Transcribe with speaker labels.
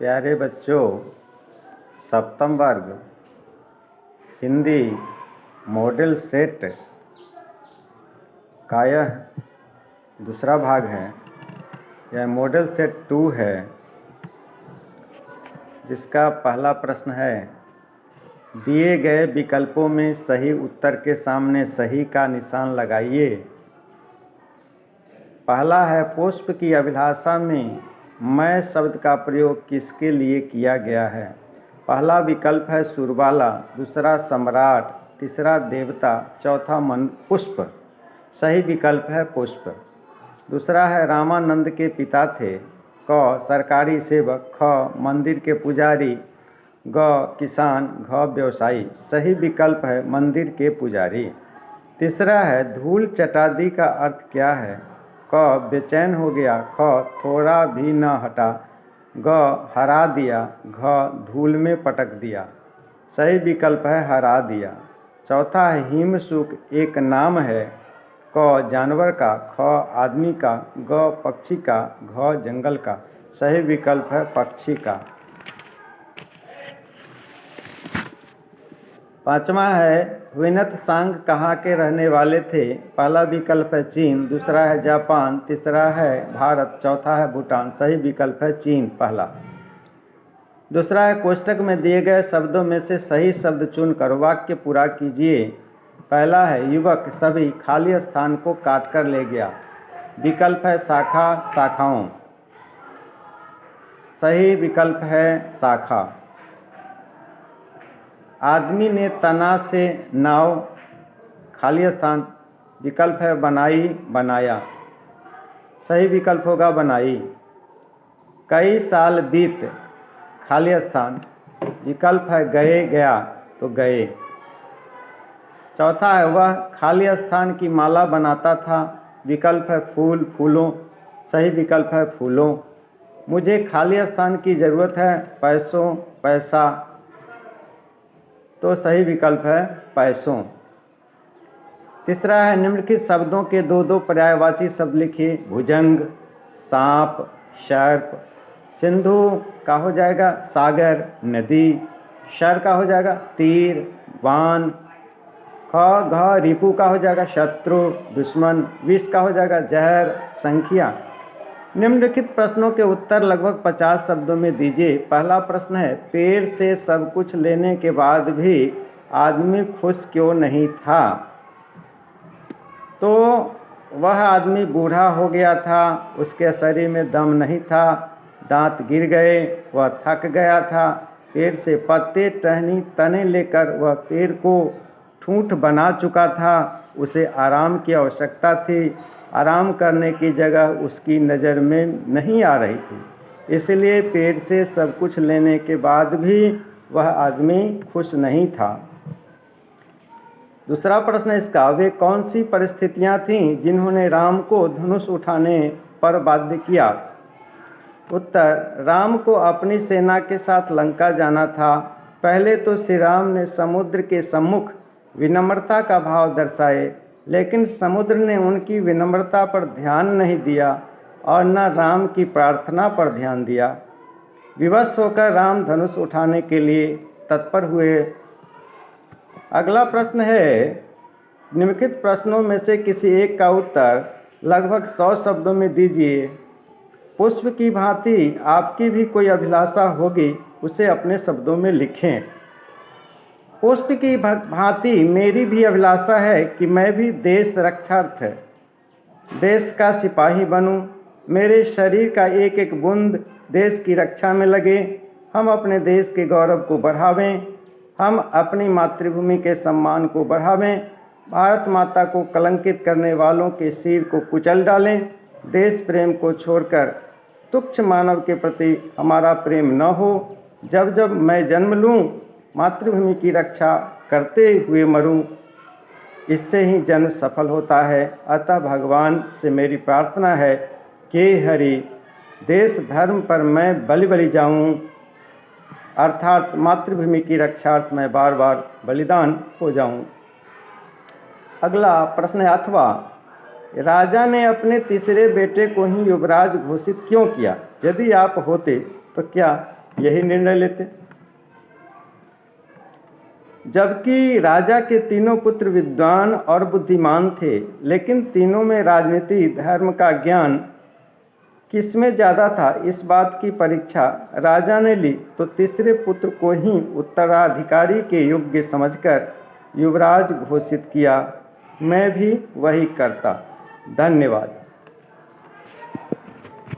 Speaker 1: प्यारे बच्चों, सप्तम वर्ग हिंदी मॉडल सेट का यह दूसरा भाग है। यह मॉडल सेट 2 है, जिसका पहला प्रश्न है, दिए गए विकल्पों में सही उत्तर के सामने सही का निशान लगाइए। पहला है, पुष्प की अभिलाषा में मैं शब्द का प्रयोग किसके लिए किया गया है। पहला विकल्प है सुरबाला, दूसरा सम्राट, तीसरा देवता, चौथा पुष्प। सही विकल्प है पुष्प। दूसरा है, रामानंद के पिता थे। क सरकारी सेवक, ख मंदिर के पुजारी, ग किसान, घ व्यवसायी। सही विकल्प है मंदिर के पुजारी। तीसरा है, धूल चटा दी का अर्थ क्या है। क बेचैन हो गया, ख थोड़ा भी न हटा, ग हरा दिया, घ धूल में पटक दिया। सही विकल्प है हरा दिया। चौथा है, हिमसुक एक नाम है। क जानवर का, ख आदमी का, ग पक्षी का, घ जंगल का। सही विकल्प है पक्षी का। पांचवा है, हुइनत सांग कहाँ के रहने वाले थे। पहला विकल्प है चीन, दूसरा है जापान, तीसरा है भारत, चौथा है भूटान। सही विकल्प है चीन पहला। दूसरा है, कोष्टक में दिए गए शब्दों में से सही शब्द चुनकर वाक्य पूरा कीजिए। पहला है, युवक सभी खाली स्थान को काट कर ले गया। विकल्प है शाखा, शाखाओं। सही विकल्प है शाखा। आदमी ने तना से नाव, खाली स्थान। विकल्प है बनाई, बनाया। सही विकल्प होगा बनाई। कई साल बीत, खाली स्थान। विकल्प है गए, गया, तो गए। चौथा है, वह खाली स्थान की माला बनाता था। विकल्प है फूल, फूलों। सही विकल्प है फूलों। मुझे खाली स्थान की ज़रूरत है, पैसों, पैसा। तो सही विकल्प है पैसों। तीसरा है, निम्नलिखित शब्दों के दो दो पर्यायवाची शब्द लिखिए। भुजंग, सांप, सर्प। सिंधु का हो जाएगा सागर, नदी। शर का हो जाएगा तीर, बाण। ख घ रिपु का हो जाएगा शत्रु, दुश्मन। विष का हो जाएगा जहर, संख्या। निम्नलिखित प्रश्नों के उत्तर लगभग 50 शब्दों में दीजिए। पहला प्रश्न है, पेड़ से सब कुछ लेने के बाद भी आदमी खुश क्यों नहीं था। तो वह आदमी बूढ़ा हो गया था, उसके शरीर में दम नहीं था, दांत गिर गए, वह थक गया था। पेड़ से पत्ते, टहनी, तने लेकर वह पेड़ को ठूंठ बना चुका था। उसे आराम की आवश्यकता थी। आराम करने की जगह उसकी नज़र में नहीं आ रही थी, इसलिए पेड़ से सब कुछ लेने के बाद भी वह आदमी खुश नहीं था। दूसरा प्रश्न इसका, वे कौन सी परिस्थितियां थीं जिन्होंने राम को धनुष उठाने पर बाध्य किया। उत्तर, राम को अपनी सेना के साथ लंका जाना था। पहले तो श्री राम ने समुद्र के सम्मुख विनम्रता का भाव दर्शाए, लेकिन समुद्र ने उनकी विनम्रता पर ध्यान नहीं दिया और न राम की प्रार्थना पर ध्यान दिया। विवश होकर राम धनुष उठाने के लिए तत्पर हुए। अगला प्रश्न है, निम्नलिखित प्रश्नों में से किसी एक का उत्तर लगभग 100 शब्दों में दीजिए। पुष्प की भांति आपकी भी कोई अभिलाषा होगी, उसे अपने शब्दों में लिखें। पुष्प की भांति मेरी भी अभिलाषा है कि मैं भी देश रक्षार्थ देश का सिपाही बनूं। मेरे शरीर का एक एक बूंद देश की रक्षा में लगे। हम अपने देश के गौरव को बढ़ावें। हम अपनी मातृभूमि के सम्मान को बढ़ावें। भारत माता को कलंकित करने वालों के सिर को कुचल डालें। देश प्रेम को छोड़कर तुच्छ मानव के प्रति हमारा प्रेम न हो। जब जब मैं जन्म लूं, मातृभूमि की रक्षा करते हुए मरूं, इससे ही जन्म सफल होता है। अतः भगवान से मेरी प्रार्थना है कि हरि देश धर्म पर मैं बलि बलि जाऊं, अर्थात मातृभूमि की रक्षार्थ मैं बार बार बलिदान हो जाऊं। अगला प्रश्न है, अथवा राजा ने अपने तीसरे बेटे को ही युवराज घोषित क्यों किया। यदि आप होते तो क्या यही निर्णय लेते। जबकि राजा के तीनों पुत्र विद्वान और बुद्धिमान थे, लेकिन तीनों में राजनीति धर्म का ज्ञान किसमें ज़्यादा था, इस बात की परीक्षा राजा ने ली तो तीसरे पुत्र को ही उत्तराधिकारी के योग्य समझकर युवराज घोषित किया। मैं भी वही करता। धन्यवाद।